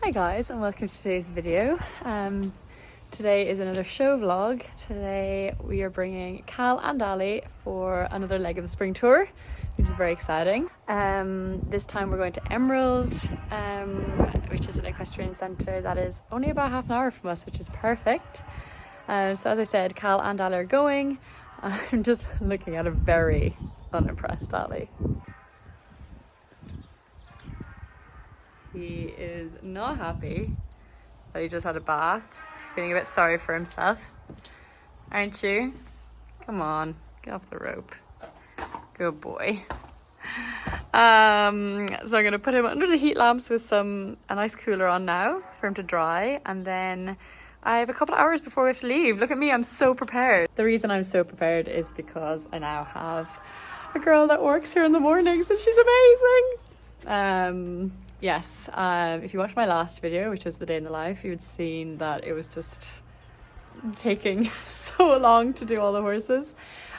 Hi guys, and welcome to today's video. Today is another show vlog. Today we are bringing Cal and Ali for another leg of the spring tour, which is very exciting. This time we're going to Emerald, which is an equestrian centre that is only about half an hour from us, which is perfect. So as I said, Cal and Ali are going. I'm just looking at a very unimpressed Ali. He is not happy that he just had a bath. He's feeling a bit sorry for himself. Aren't you? Come on, get off the rope. Good boy. So I'm going to put him under the heat lamps with a nice cooler on now for him to dry. And then I have a couple of hours before we have to leave. Look at me, I'm so prepared. The reason I'm so prepared is because I now have a girl that works here in the mornings and she's amazing. Yes, if you watched my last video, which was the day in the life, you would seen that it was just taking so long to do all the horses.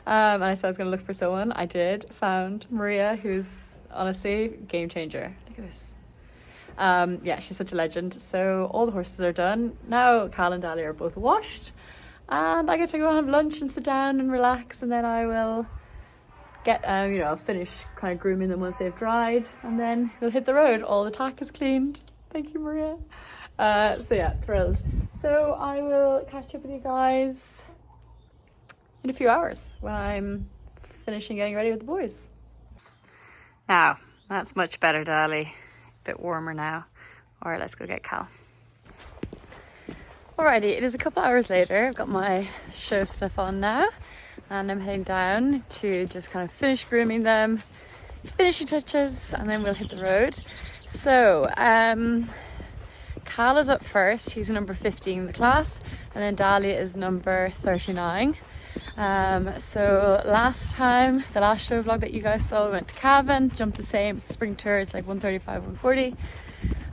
And I said I was going to look for someone. I did, found Maria, who's honestly game changer. Look at this. Yeah, she's such a legend. So all the horses are done. Now Cal and Dali are both washed. And I get to go and have lunch and sit down and relax. And then I will get, I'll finish kind of grooming them once they've dried, and then we'll hit the road. All the tack is cleaned. Thank you, Maria. So yeah, thrilled. So I will catch up with you guys in a few hours when I'm finishing getting ready with the boys. Now, that's much better, Dali. A bit warmer now. All right, let's go get Cal. Alrighty, it is a couple hours later. I've got my show stuff on now. And I'm heading down to just kind of finish grooming them, finishing touches, and then we'll hit the road. So, Cal is up first. He's number 15 in the class, and then Dali is number 39. So last time, the last show vlog that you guys saw, we went to Cavan, jumped the same spring tour. It's like 135, 140.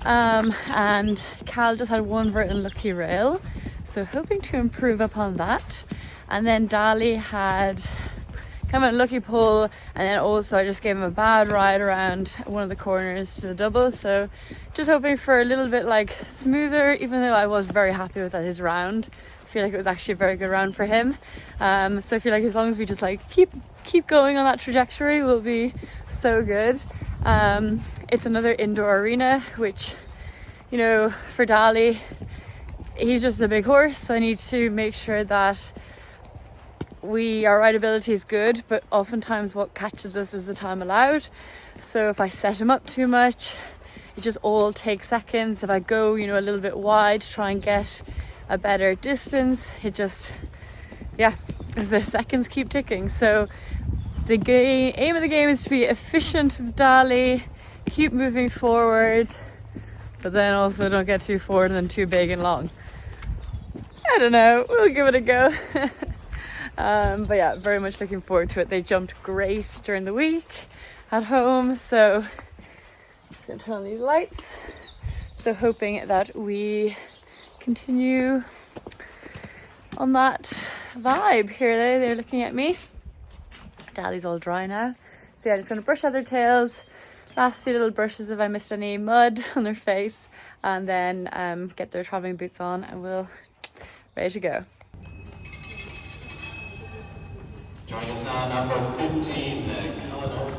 And Cal just had one very unlucky rail, so hoping to improve upon that. And then Dali had kind of a lucky pull, and then also I just gave him a bad ride around one of the corners to the double, so just hoping for a little bit like smoother, even though I was very happy with his round. I feel like it was actually a very good round for him. So I feel like as long as we just like keep going on that trajectory, we'll be so good. It's another indoor arena, which, you know, for Dali, he's just a big horse, so I need to make sure that our rideability is good, but oftentimes what catches us is the time allowed. So if I set him up too much, it just all takes seconds. If I go, a little bit wide to try and get a better distance, it just, the seconds keep ticking. So the aim of the game is to be efficient with Dali, keep moving forward, but then also don't get too forward and then too big and long. I don't know, we'll give it a go. But yeah, very much looking forward to it. They jumped great during the week at home, so just gonna turn on these lights. So hoping that we continue on that vibe. Here they're looking at me. Dali's all dry now. So yeah, just gonna brush out their tails. Last few little brushes if I missed any mud on their face, and then get their traveling boots on, and we'll ready to go. Joining us now, number 15, Colonel,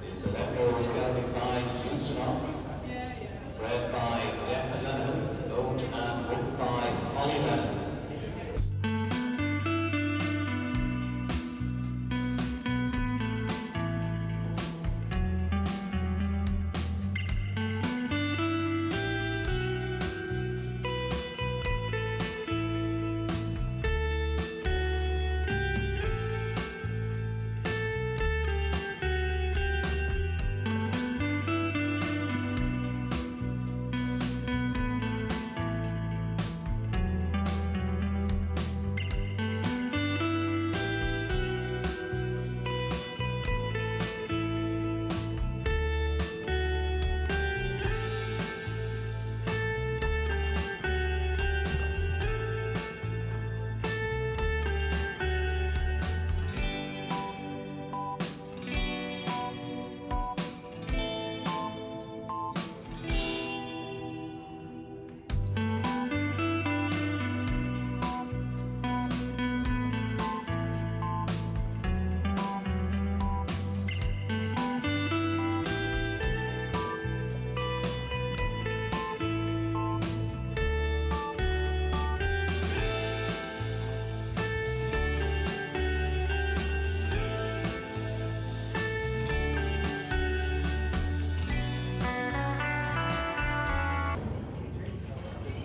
is a left road gelding by Ustinov, bred by Declan Lennon, owned and ridden by Holly Lennon.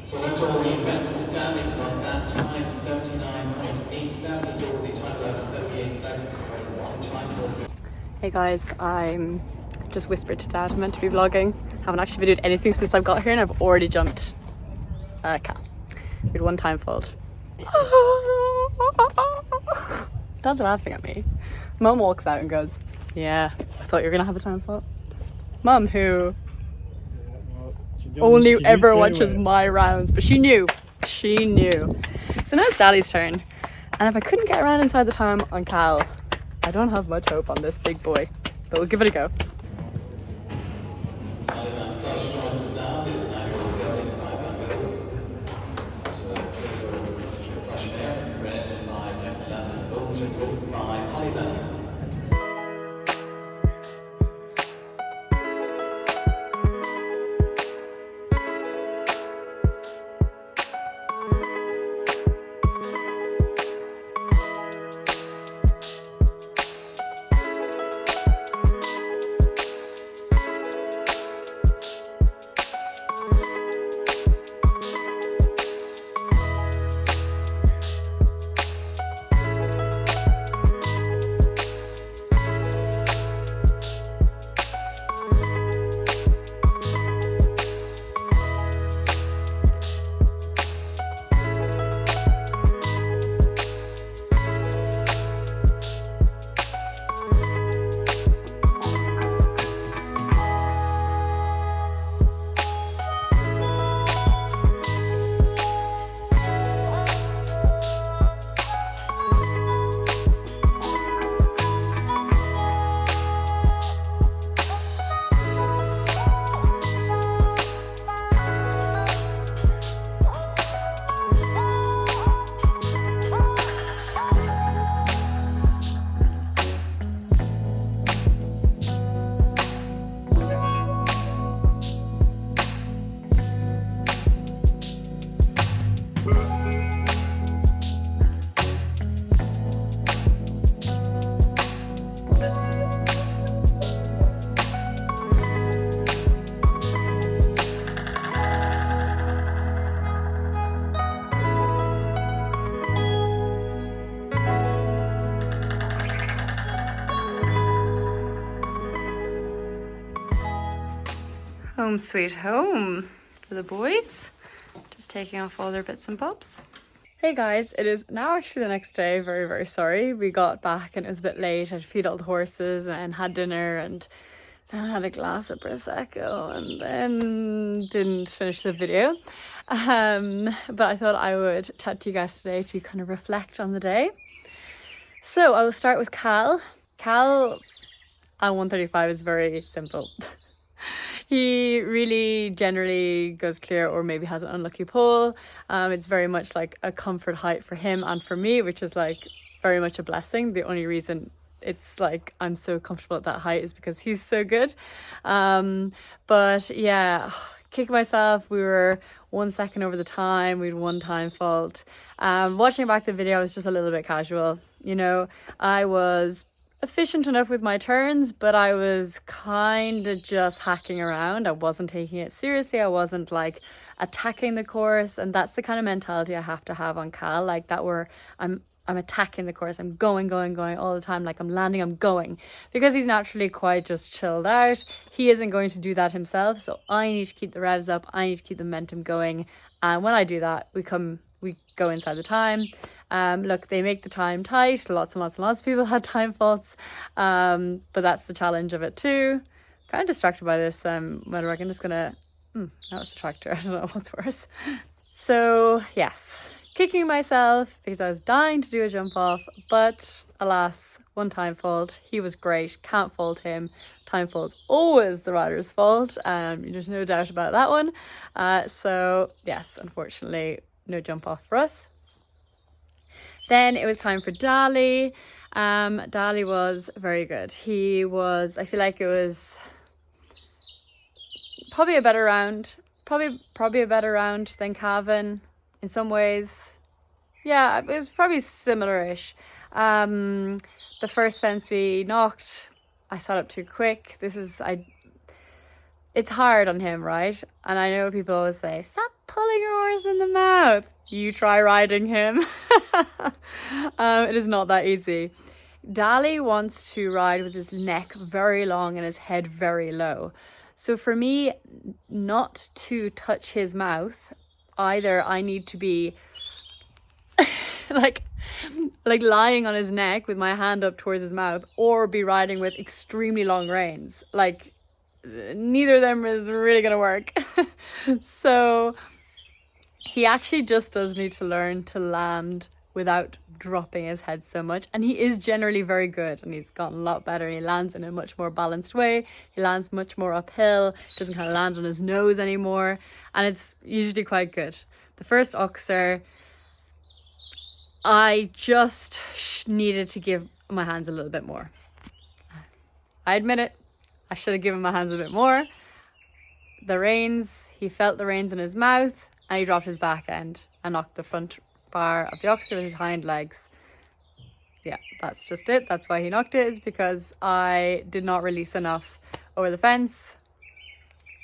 So left all the fences standing, but that time 79.87 is over the time allowed 78 seconds. Very long time for. Hey guys, I'm just whispered to Dad I'm meant to be vlogging. Haven't actually videoed anything since I've got here and I've already jumped a cat. We had one time fault. Dad's laughing at me. Mum walks out and goes, yeah, I thought you were gonna have a time fault. Mum, who only ever watches my rounds, but she knew. So now it's Daddy's turn. And if I couldn't get around inside the time on Cal, I don't have much hope on this big boy, but we'll give it a go. Flush choices now. This time we'll go in 5 go. Flush there, red by Declan, vote and group by Hollyland. Home sweet home for the boys. Just taking off all their bits and bobs. Hey guys, it is now actually the next day. Very, very sorry. We got back and it was a bit late. I had to feed all the horses and had dinner and then I had a glass of Prosecco and then didn't finish the video. But I thought I would chat to you guys today to kind of reflect on the day. So I will start with Cal. Cal at 135 is very simple. He really generally goes clear or maybe has an unlucky pole. It's very much like a comfort height for him and for me, which is like very much a blessing. The only reason it's like I'm so comfortable at that height is because he's so good. But yeah, kicking myself, we were 1 second over the time, we had one time fault. Watching back the video, I was just a little bit casual. You know, I was efficient enough with my turns, but I was kind of just hacking around. I wasn't taking it seriously. I wasn't like attacking the course, and that's the kind of mentality I have to have on Cal, like that where I'm attacking the course. I'm going all the time, like I'm landing, I'm going, because he's naturally quite just chilled out. He isn't going to do that himself, so I need to keep the revs up. I need to keep the momentum going, and when I do that, we go inside the time. Look, they make the time tight. Lots of people had time faults, but that's the challenge of it too. Kind of distracted by this motorbike. I'm just gonna that was the tractor. I don't know what's worse. So yes, kicking myself because I was dying to do a jump off, but alas, one time fault. He was great, can't fault him. Time fault's always the rider's fault. There's no doubt about that one. So yes, unfortunately, no jump off for us. Then it was time for Dali. Dali was very good. I feel like it was probably a better round. Probably a better round than Cavan in some ways. Yeah, it was probably similar-ish. The first fence we knocked, I sat up too quick. It's hard on him, right? And I know people always say, stop pulling your horse in the mouth. You try riding him. It is not that easy. Dali wants to ride with his neck very long and his head very low. So for me, not to touch his mouth, either I need to be like lying on his neck with my hand up towards his mouth, or be riding with extremely long reins. Like, neither of them is really gonna work. So he actually just does need to learn to land without dropping his head so much, and he is generally very good, and he's gotten a lot better, and he lands in a much more balanced way. He lands much more uphill, doesn't kind of land on his nose anymore, and it's usually quite good. The first Oxer, I just needed to give my hands a little bit more. I admit it, I should have given my hands a bit more. The reins, he felt the reins in his mouth, and he dropped his back end and knocked the front bar of the Oxer with his hind legs. Yeah, that's just it. That's why he knocked it, is because I did not release enough over the fence.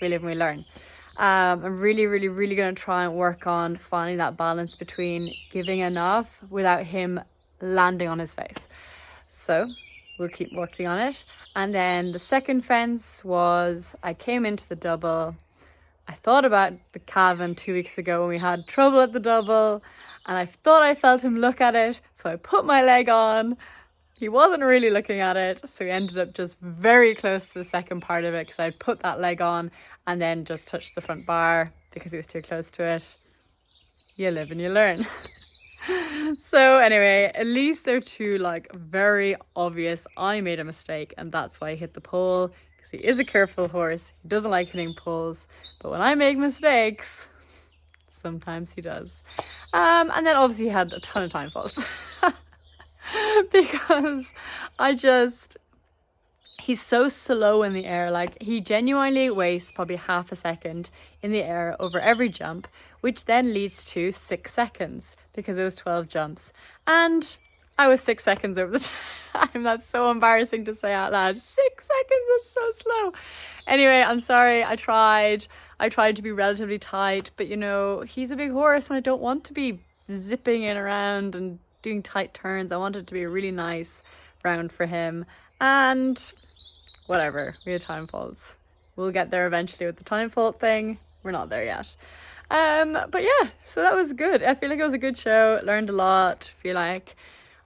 We live and we learn. I'm really going to try and work on finding that balance between giving enough without him landing on his face. So we'll keep working on it. And then the second fence was, I came into the double. I thought about the Cavan 2 weeks ago when we had trouble at the double, and I thought I felt him look at it, so I put my leg on. He wasn't really looking at it, so he ended up just very close to the second part of it, because I'd put that leg on and then just touched the front bar because he was too close to it. You live and you learn. So anyway, at least they're two like very obvious, I made a mistake and that's why I hit the pole, because he is a careful horse. He doesn't like hitting poles, but when I make mistakes, sometimes he does. And then obviously he had a ton of time faults. Because he's so slow in the air. Like, he genuinely wastes probably half a second in the air over every jump, which then leads to 6 seconds because it was 12 jumps. And I was 6 seconds over the time. That's so embarrassing to say out loud. 6 seconds, that's so slow. Anyway, I'm sorry. I tried to be relatively tight, but you know, he's a big horse and I don't want to be zipping in around and doing tight turns. I want it to be a really nice round for him. And whatever, we had time faults. We'll get there eventually with the time fault thing. We're not there yet. But yeah, so that was good. I feel like it was a good show. Learned a lot. Feel like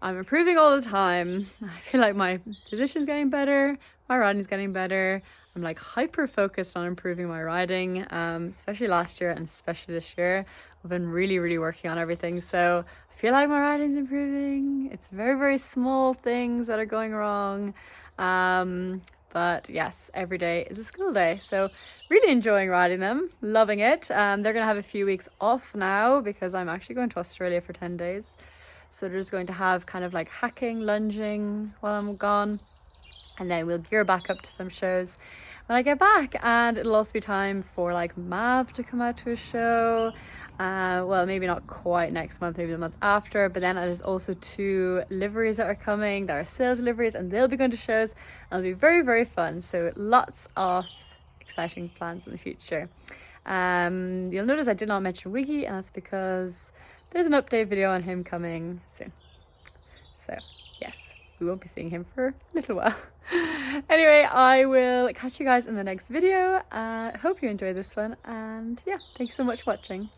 I'm improving all the time. I feel like my position's getting better. My riding's getting better. I'm like hyper focused on improving my riding, especially last year and especially this year. I've been really working on everything. So I feel like my riding's improving. It's very small things that are going wrong. But yes, every day is a school day. So really enjoying riding them, loving it. They're going to have a few weeks off now because I'm actually going to Australia for 10 days. So they're just going to have kind of like hacking, lunging while I'm gone. And then we'll gear back up to some shows when I get back. And it'll also be time for like Mav to come out to a show. Well, maybe not quite next month, maybe the month after. But then there's also 2 liveries that are coming. There are sales liveries and they'll be going to shows. And it'll be very fun. So lots of exciting plans in the future. You'll notice I did not mention Wiggy, and that's because there's an update video on him coming soon. So yes, we won't be seeing him for a little while. Anyway, I will catch you guys in the next video. Hope you enjoyed this one, and yeah, thanks so much for watching.